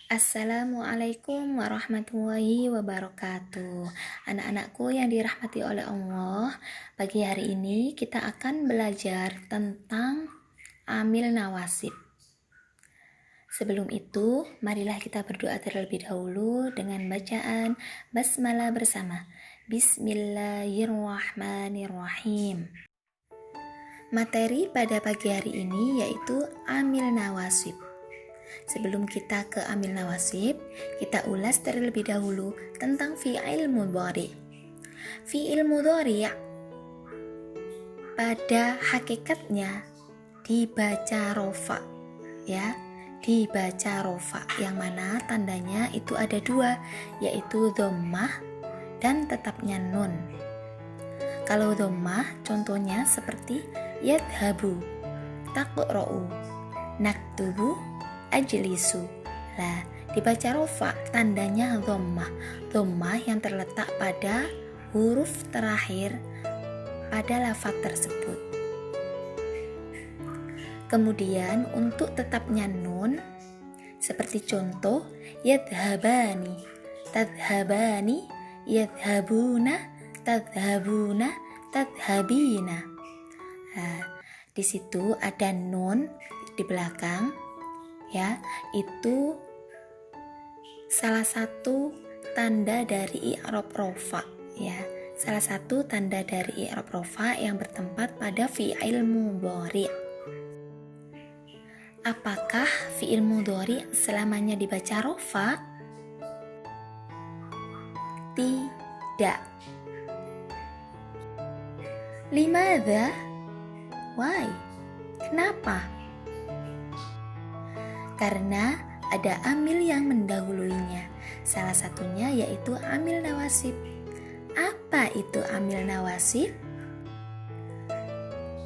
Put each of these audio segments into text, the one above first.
Assalamualaikum warahmatullahi wabarakatuh. Anak-anakku yang dirahmati oleh Allah, pagi hari ini kita akan belajar tentang amil nawasib. Sebelum itu, marilah kita berdoa terlebih dahulu dengan bacaan basmalah bersama. Bismillahirrahmanirrahim. Materi pada pagi hari ini yaitu amil nawasib. Sebelum kita ke amil nawasib, kita ulas terlebih dahulu tentang fi'il mudhari'. Fi'il mudhari' pada hakikatnya dibaca rofa, ya, dibaca rofa, yang mana tandanya itu ada dua, yaitu dhammah dan tetapnya nun. Kalau dhammah contohnya seperti yadhabu, taqra'u, naktubu, ajlisu. Lah, dibaca rofa tandanya dhammah. Dhammah yang terletak pada huruf terakhir pada lafaz tersebut. Kemudian untuk tetapnya nun seperti contoh yadhabani, tadhabani, yadhabuna, tadhabuna, tadhabina. Nah, di situ ada nun di belakang, ya, itu salah satu tanda dari i'rab rofa, ya, salah satu tanda dari i'rab rofa yang bertempat pada fi'il mudhari'. Apakah fi'il mudhari' selamanya dibaca rofa? Tidak. Limadha? Why? Kenapa? Karena ada amil yang mendahuluinya. Salah satunya yaitu amil nawasib. Apa itu amil nawasib?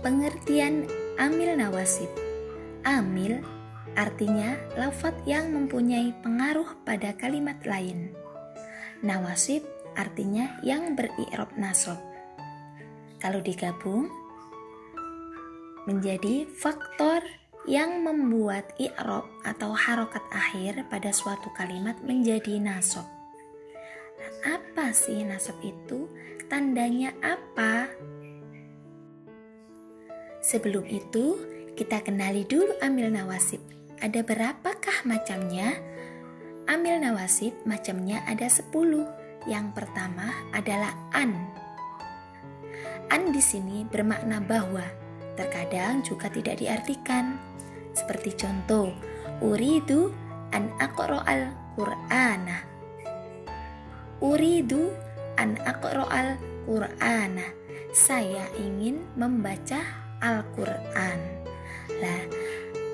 Pengertian amil nawasib. Amil artinya lafaz yang mempunyai pengaruh pada kalimat lain. Nawasib artinya yang beri'rab nasab. Kalau digabung menjadi faktor yang membuat i'rab atau harokat akhir pada suatu kalimat menjadi nasab. Nah, apa sih nasab itu? Tandanya apa? Sebelum itu, kita kenali dulu amil nawasib. Ada berapakah macamnya? Amil nawasib macamnya ada 10. Yang pertama adalah an. An di sini bermakna bahwa, terkadang juga tidak diartikan. Seperti contoh, uridu an aqra'al qur'ana. Uridu an aqra'al qur'ana. Saya ingin membaca Al-Qur'an. Lah,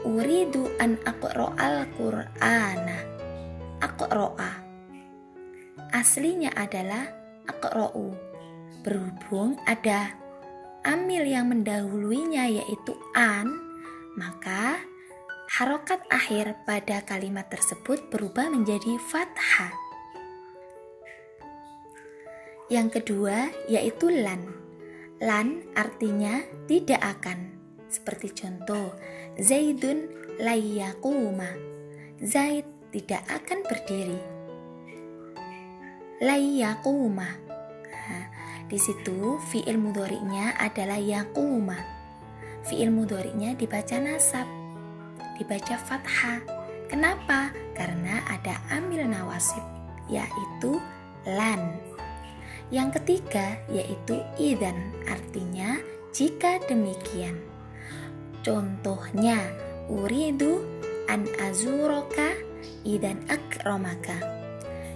uridu an aqra'al qur'ana. Aqra'a aslinya adalah aqra'u. Berhubung ada amil yang mendahuluinya yaitu an, maka harokat akhir pada kalimat tersebut berubah menjadi fathah. Yang kedua yaitu lan. Lan artinya tidak akan. Seperti contoh, Zaidun layyaquma. Zaid tidak akan berdiri. Layyaquma. Nah, di situ fi'il mudhari'nya adalah yaquma. Fi'il mudhari'nya dibaca nasab, dibaca fathah. Kenapa? Karena ada amil nawasib, yaitu lan. Yang ketiga yaitu idzan, artinya jika demikian. Contohnya, uridu an azuroka idzan akramaka.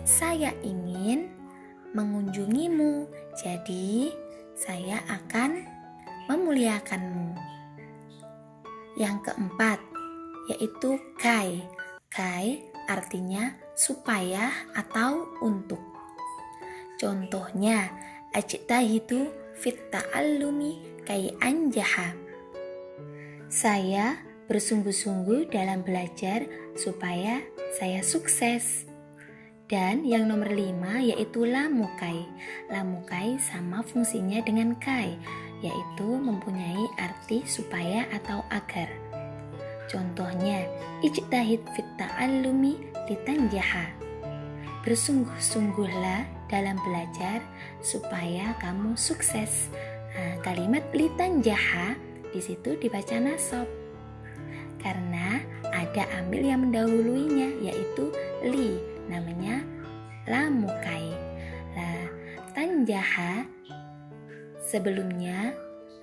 Saya ingin mengunjungimu, jadi saya akan memuliakanmu. Yang keempat yaitu kai. Kai artinya supaya atau untuk. Contohnya, ajtahidu fit ta'allumi kai anjaha. Saya bersungguh-sungguh dalam belajar supaya saya sukses. Dan yang nomor 5 yaitu lamukai. Lamukai sama fungsinya dengan kai, yaitu mempunyai arti supaya atau agar. Contohnya, ijtahid fit ta'allumi litanjaha. Bersungguh-sungguhlah dalam belajar supaya kamu sukses. Nah, kalimat litanjaha di situ dibaca nasab karena ada amil yang mendahuluinya, yaitu li, namanya lamukai. Nah, tanjaha sebelumnya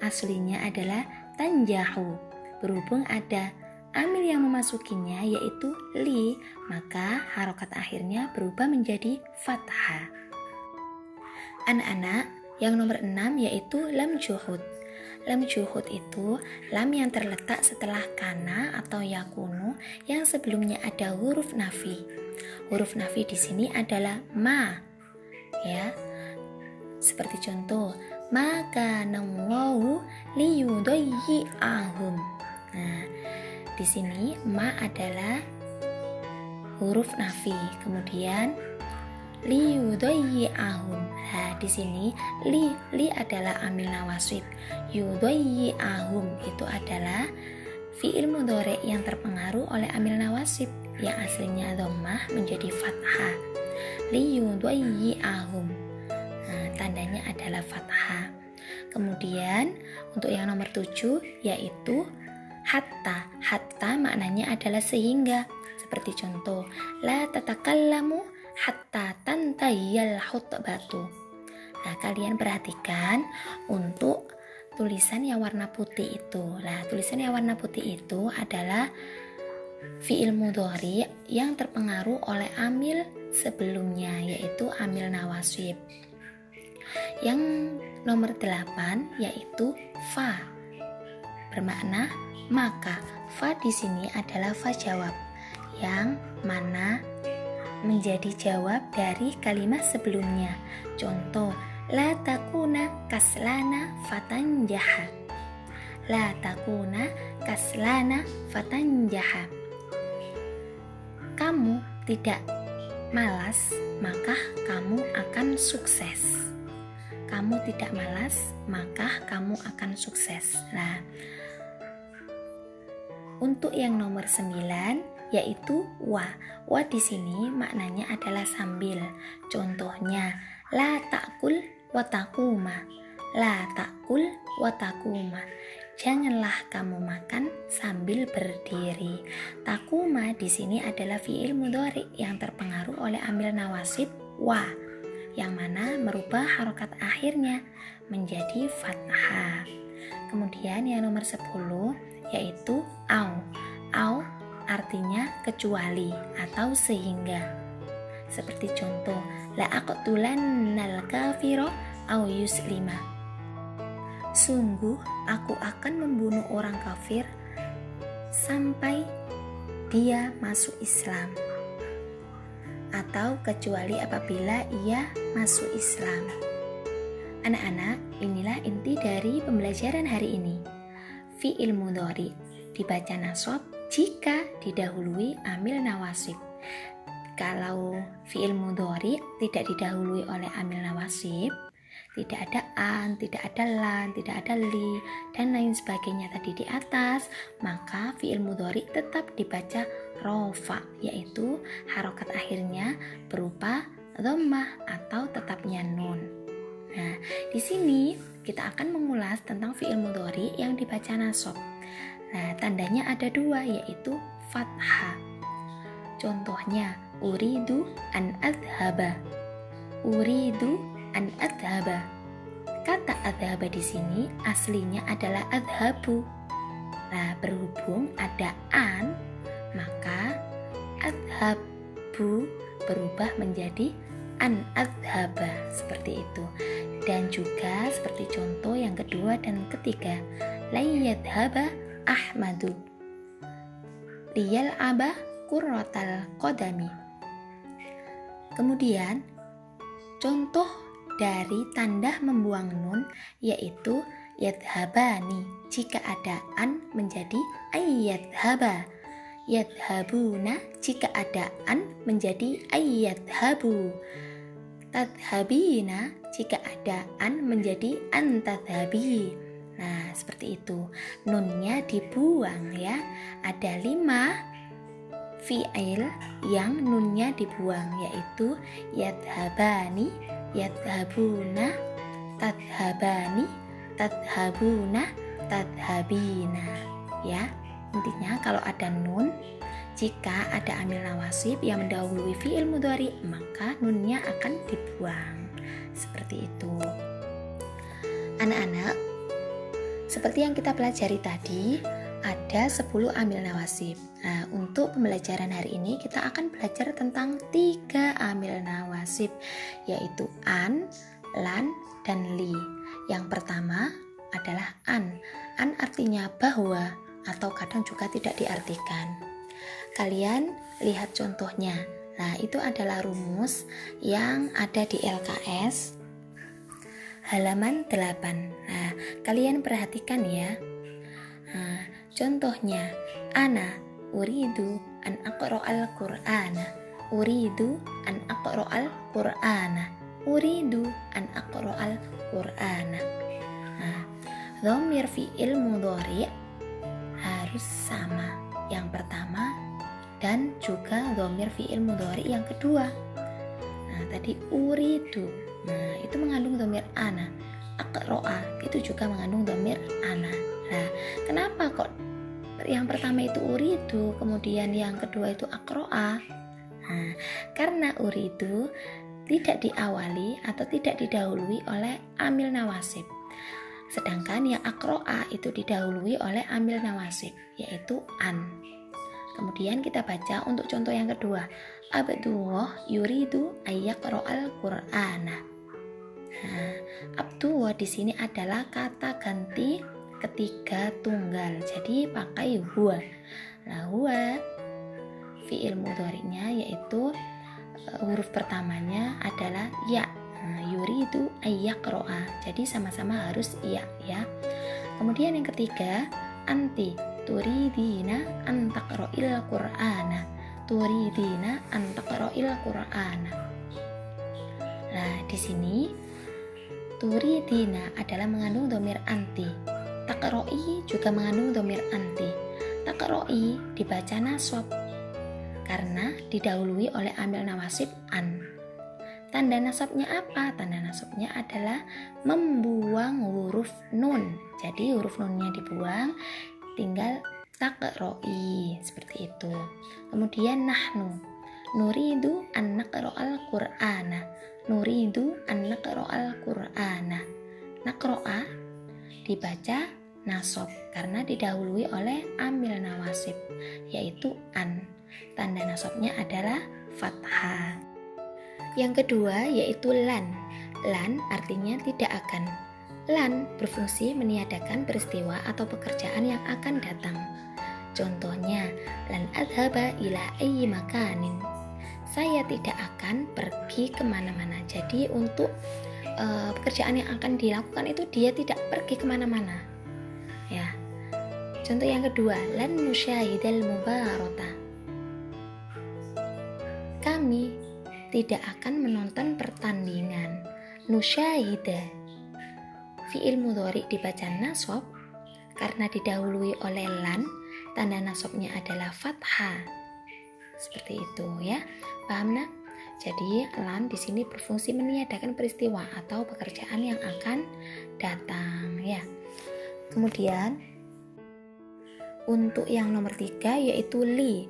aslinya adalah tanjahu. Berhubung ada amil yang memasukinya yaitu li, maka harokat akhirnya berubah menjadi fathah. Anak-anak, yang nomor 6 yaitu lam juhud. Lam juhud itu lam yang terletak setelah kana atau yakunu yang sebelumnya ada huruf nafi. Huruf nafi di sini adalah ma, ya. Seperti contoh, maka nawahu liyudayyi'ahum. Nah, di sini ma adalah huruf nafi, kemudian liyudayyi'ahum. Nah, di sini li adalah amil nawasib. Yudayyi'ahum itu adalah fi'il mudhari yang terpengaruh oleh amil nawasib yang aslinya dhammah menjadi fathah. Liyudayyi'ahum. Nah, tandanya adalah fathah. Kemudian untuk yang nomor 7 yaitu hatta. Hatta maknanya adalah sehingga. Seperti contoh, la tatakallamu hatta tantahiyal khutbatu. Nah, kalian perhatikan untuk tulisan yang warna putih itu. Nah, tulisan yang warna putih itu adalah fi'il mudhari yang terpengaruh oleh amil sebelumnya, yaitu amil nawasib. Yang nomor 8 yaitu fa. Bermakna maka. Fa di sini adalah fa jawab yang mana menjadi jawab dari kalimat sebelumnya. Contoh, la takuna kaslana fatanjaha. La takuna kaslana fatanjaha. Kamu tidak malas, maka kamu akan sukses. Kamu tidak malas, maka kamu akan sukses. Nah, untuk yang nomor 9 yaitu wa. Wa di sini maknanya adalah sambil. Contohnya, la ta'kul wa taquma. La ta'kul wa taquma. Janganlah kamu makan sambil berdiri. Taquma di sini adalah fi'il mudhari yang terpengaruh oleh amil nawasib wa, yang mana merubah harokat akhirnya menjadi fathah. Kemudian yang nomor 10 yaitu au. Au artinya kecuali atau sehingga. Seperti contoh, la aqtulannal kafira au yuslima. Sungguh aku akan membunuh orang kafir sampai dia masuk Islam, atau kecuali apabila ia masuk Islam. Anak-anak, inilah inti dari pembelajaran hari ini. Fi'il mudhari dibaca nasab jika didahului amil nawasib. Kalau fi'il mudhari tidak didahului oleh amil nawasib, tidak ada an, tidak ada lan, tidak ada li, dan lain sebagainya tadi di atas, maka fi'il mudhari tetap dibaca rofa, yaitu harokat akhirnya berupa dhammah atau tetapnya nun. Nah, di sini kita akan mengulas tentang fi'il mudhari yang dibaca nasab. Nah, tandanya ada dua, yaitu fathah. Contohnya, uridu an adhaba. Uridu an adhaba. Kata adhaba di sini aslinya adalah adhabu. Nah, berhubung ada an, maka adhabu berubah menjadi an adhaba, seperti itu. Dan juga seperti contoh yang kedua dan ketiga, la yadhaba Ahmadu liyal aba kurrotal kodami. Kemudian contoh dari tanda membuang nun yaitu yadhabani. Jika ada an menjadi ayyadhaba. Yadhabuna jika ada an menjadi ayyadhabu. Tadhabina jika ada an menjadi antadhabi. Nah, seperti itu. Nunnya dibuang ya. Ada 5 fi'il yang nunnya dibuang, yaitu yadhabani, yadhabuna, tadhabani, tadhabuna, tadhabina. Ya, intinya kalau ada nun, jika ada amil nawasib yang mendahului fi'il mudhari, maka nunnya akan dibuang. Seperti itu. Anak-anak, seperti yang kita pelajari tadi, ada 10 amil nawasib. Nah, untuk pembelajaran hari ini kita akan belajar tentang 3 amil nawasib, yaitu an, lan, dan li. Yang pertama adalah an. An artinya bahwa atau kadang juga tidak diartikan. Kalian lihat contohnya. Nah, itu adalah rumus yang ada di LKS halaman 8. Nah, kalian perhatikan ya. Nah, contohnya, ana uridu an aqra'al qur'ana, uridu an aqra'al qur'ana, uridu an aqra'al qur'ana. Nah, dhamir fi'il mudhari harus sama yang pertama dan juga dhamir fi'il mudhari yang kedua. Nah, tadi uridu, nah itu mengandung dhamir ana. Aqra'a itu juga mengandung dhamir ana. Nah, kenapa kok yang pertama itu uridu, kemudian yang kedua itu aqra'a? Nah, karena uridu tidak diawali atau tidak didahului oleh amil nawasib. Sedangkan yang aqra'a itu didahului oleh amil nawasib, yaitu an. Kemudian kita baca untuk contoh yang kedua. Abdullah yuridu ayyaqra'al qur'ana. Nah, Abdullah di sini adalah kata ganti ketiga tunggal. Jadi pakai huwa. Nah, huwa fi'il mudhari'nya yaitu huruf pertamanya adalah ya. Nah, yuridu ayyaqra'a. Jadi sama-sama harus ya ya. Kemudian yang ketiga, anti turidina an taqra'il qur'ana. Turidina an taqra'il qur'ana. Nah, di sini turidina adalah mengandung dhamir anti. Taqra'i juga mengandung dhamir anti. Taqra'i dibaca nasab karena didahului oleh amil nawasib an. Tanda nasabnya apa? Tanda nasabnya adalah membuang huruf nun. Jadi huruf nunnya dibuang, tinggal taqra'i, seperti itu. Kemudian nahnu nuridu an naqra'al qur'ana, nuridu an naqra'al qur'ana. Naqra'a dibaca nasab karena didahului oleh amil nawasib, yaitu an. Tanda nasabnya adalah fathah. Yang kedua yaitu lan. Lan artinya tidak akan. Lan berfungsi meniadakan peristiwa atau pekerjaan yang akan datang. Contohnya, lan adhaba ila ayyi makanin. Saya tidak akan pergi kemana-mana. Jadi untuk pekerjaan yang akan dilakukan itu dia tidak pergi kemana-mana. Ya. Contoh yang kedua, lan nusyahidal mubarata. Kami tidak akan menonton pertandingan. Nusyahida fi'il mudhari dibaca nasab karena didahului oleh lan. Tanda nasabnya adalah fathah. Seperti itu ya. Paham nak? Jadi lan di sini berfungsi meniadakan peristiwa atau pekerjaan yang akan datang ya. Kemudian untuk yang nomor 3 yaitu li.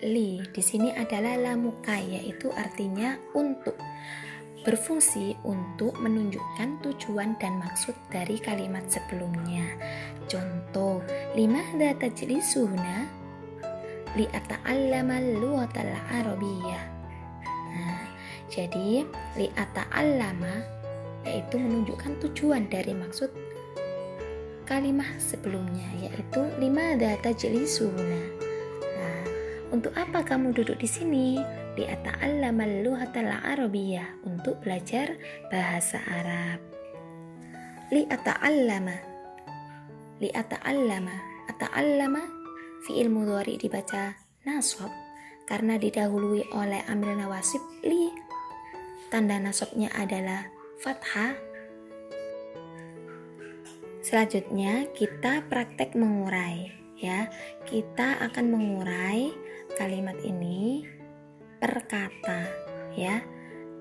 Li di sini adalah lamukai, yaitu artinya untuk. Berfungsi untuk menunjukkan tujuan dan maksud dari kalimat sebelumnya. Contoh, limadza tajlisuna li ata'allama al-lughatal arabiyyah. Nah, jadi li ata'allama yaitu menunjukkan tujuan dari maksud kalimat sebelumnya, yaitu limadza tajlisuna. Nah, untuk apa kamu duduk di sini? Li ata'allamal lughatal arabiyyah, untuk belajar bahasa Arab. Li ata'allama. Li ata'allama. Ata'allama fi'il mudhari dibaca nasab karena didahului oleh amil nawasib li. Tanda nasabnya adalah fathah. Selanjutnya kita praktek mengurai ya. Kita akan mengurai kalimat ini per kata ya.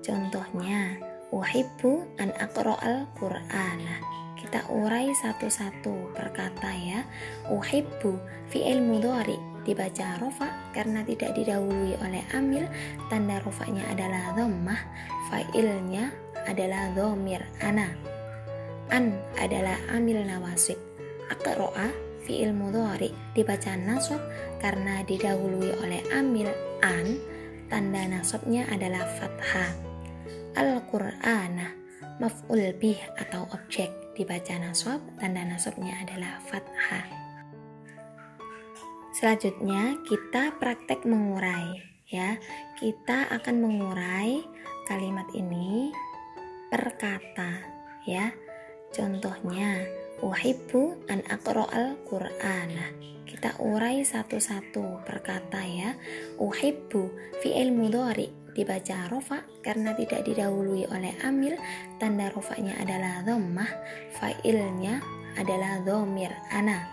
Contohnya, uhibbu an aqra'al Qur'ana. Kita urai satu-satu per kata ya. Uhibbu fi'il mudhari dibaca rofa karena tidak didahului oleh amil, tanda rofanya adalah dhammah, fa'ilnya adalah dhamir ana. An adalah amil nawasib. Aqra'a fi'il mudhari dibaca nasab karena didahului oleh amil an, tanda nasabnya adalah fathah. Al-Qur'ana maf'ul bih atau objek dibaca nasab, tanda nasabnya adalah fathah. Selanjutnya kita praktek mengurai ya. Kita akan mengurai kalimat ini per kata ya. Contohnya, uhibbu an aqra'al Qur'ana. Kita urai satu-satu per kata ya. Uhibbu fi'il mudhari dibaca rofa karena tidak didahului oleh amil, tanda rofanya adalah dhammah, fa'ilnya adalah dhamir ana.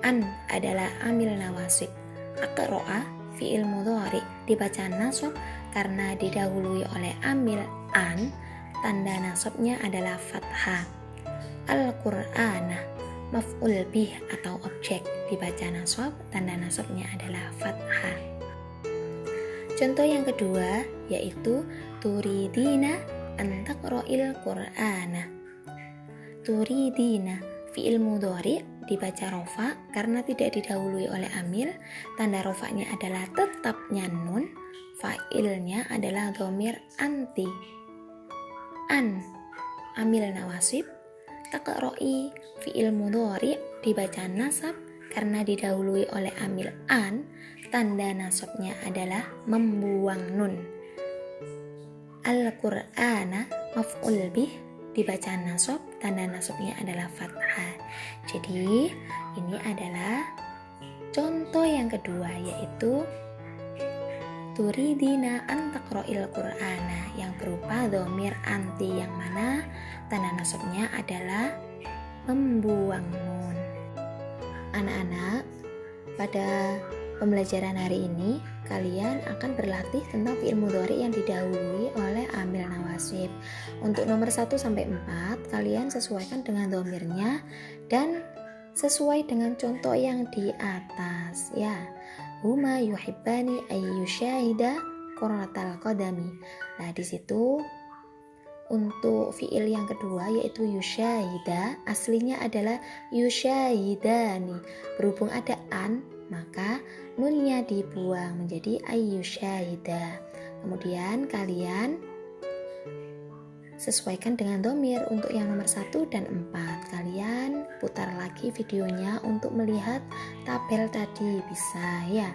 An adalah amil nawasib. Aqra'a fi'il mudhari dibaca nasab karena didahului oleh amil an, tanda nasabnya adalah fathah. Al-Qur'ana maf'ul bih atau objek dibaca nasab, tanda nasabnya adalah fathah. Contoh yang kedua yaitu turidina an taqra'il Qur'ana. Turidina fi'il mudhari dibaca rofa karena tidak didahului oleh amil, tanda rofanya adalah tetapnya nun, fa'ilnya adalah dhamir anti. An amil nawasib. Taqra'i fi'il mudhari dibaca nasab karena didahului oleh amil an, tanda nasabnya adalah membuang nun. Al-Qur'ana maf'ul bih dibaca nasab, tanda nasabnya adalah fathah. Jadi ini adalah contoh yang kedua yaitu turidina an taqra'il Qur'ana yang berupa dhamir anti yang mana tanda nasabnya adalah membuang nun. Anak-anak, pada pembelajaran hari ini kalian akan berlatih tentang fi'il mudhari yang didahului oleh amil nawasib. Untuk nomor 1 sampai 4 kalian sesuaikan dengan dhamirnya dan sesuai dengan contoh yang di atas ya. Huma yuhibbani ayyushahida qurratal qadami. Nah, di situ untuk fi'il yang kedua yaitu yushahida, aslinya adalah yushahidani. Berhubung ada an, maka nunnya dibuang menjadi ayyushahida. Kemudian kalian sesuaikan dengan dhamir untuk yang nomor 1 dan 4. Kalian putar lagi videonya untuk melihat tabel tadi, bisa ya.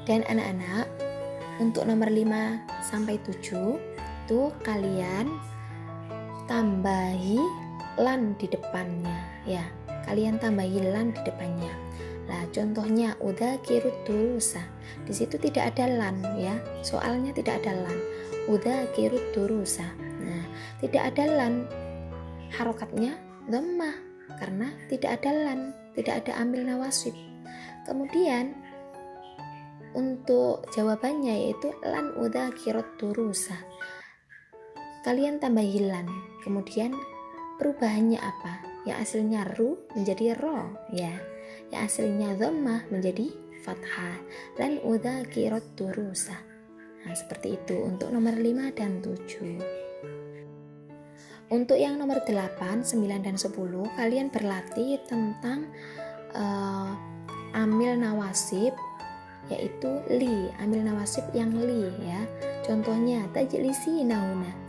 Dan anak-anak, untuk nomor 5 sampai 7 itu kalian tambahi lan di depannya ya. Kalian tambahi lan di depannya. Nah, contohnya udzakirud durusa. Di situ tidak ada lan ya. Soalnya tidak ada lan. Udzakirud durusa. Nah, tidak ada lan. Harokatnya dhammah karena tidak ada lan, tidak ada amil nawasib. Kemudian untuk jawabannya yaitu lan udzakirud durusa. Kalian tambahi lan. Kemudian perubahannya apa? Yang aslinya ru menjadi ro ya. Yang aslinya dhammah menjadi fathah. Lan udzakirud durusa. Nah, seperti itu untuk nomor 5 dan 7. Untuk yang nomor 8, 9 dan 10 kalian berlatih tentang amil nawasib yaitu li, amil nawasib yang li ya. Contohnya tajlisi nahuna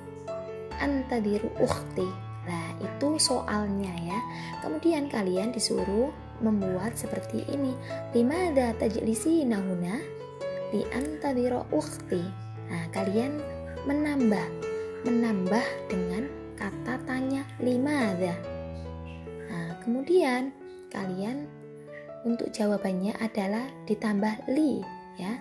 antadiru ukhti. Nah, itu soalnya ya. Kemudian kalian disuruh membuat seperti ini. Limadza tajlisi nahuna li antadiru ukhti. Nah, kalian menambah dengan kata tanya limadza. Nah, kemudian kalian untuk jawabannya adalah ditambah li ya.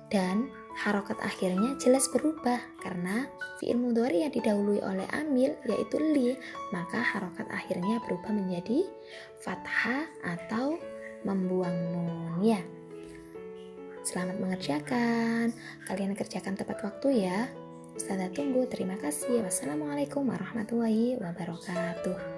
Dan harokat akhirnya jelas berubah karena fi'il mudhari yang didahului oleh amil yaitu li, maka harokat akhirnya berubah menjadi fathah atau membuang nun ya. Selamat mengerjakan. Kalian kerjakan tepat waktu ya. Ustazah tunggu. Terima kasih. Wassalamualaikum warahmatullahi wabarakatuh.